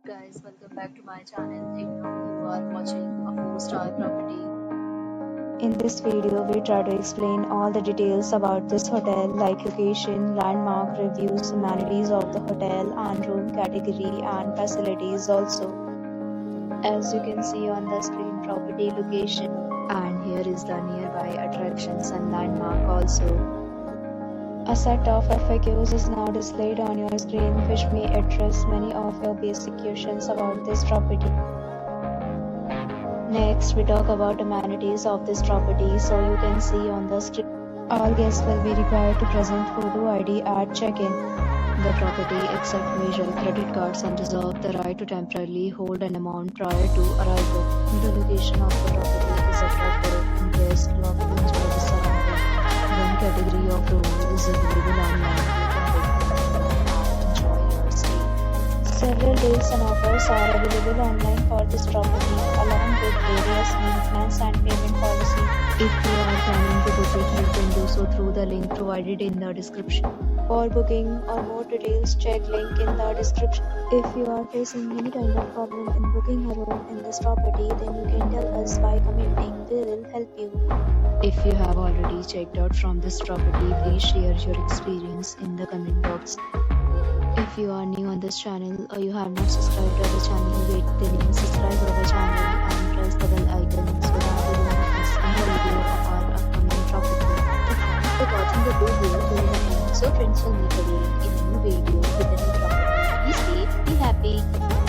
Guys, welcome back to my channel. If now you are watching a 4-star property. In this video, we try to explain all the details about this hotel like location, landmark, reviews, amenities of the hotel and room category and facilities also. As you can see on the screen, property location, and here is the nearby attractions and landmark also. A set of FAQs is now displayed on your screen which may address many of your basic questions about this property. Next, we talk about amenities of this property. So you can see on the screen, all guests will be required to present photo ID at check-in. The property accepts major credit cards and reserves the right to temporarily hold an amount prior to arrival. The location of the property is attractive and guests love to enjoy the surrounding. One category of room is available online. Enjoy your stay. Several deals and offers are available online for this property, along with various maintenance and payment policy. If you are planning to book it, you can do so through the link provided in the description. For booking or more details, check link in the description. If you are facing any kind of problem in booking a room in this property, then you can tell us by commenting. We will help you. If you have already checked out from this property, please share your experience in the comment box. If you are new on this channel or you have not subscribed to our channel yet, then subscribe to our channel and press the bell icon so that you don't miss any video of our upcoming property. Thank you for watching the video till the end. So friends, will meet again in a new video with a new property. Be safe, be happy.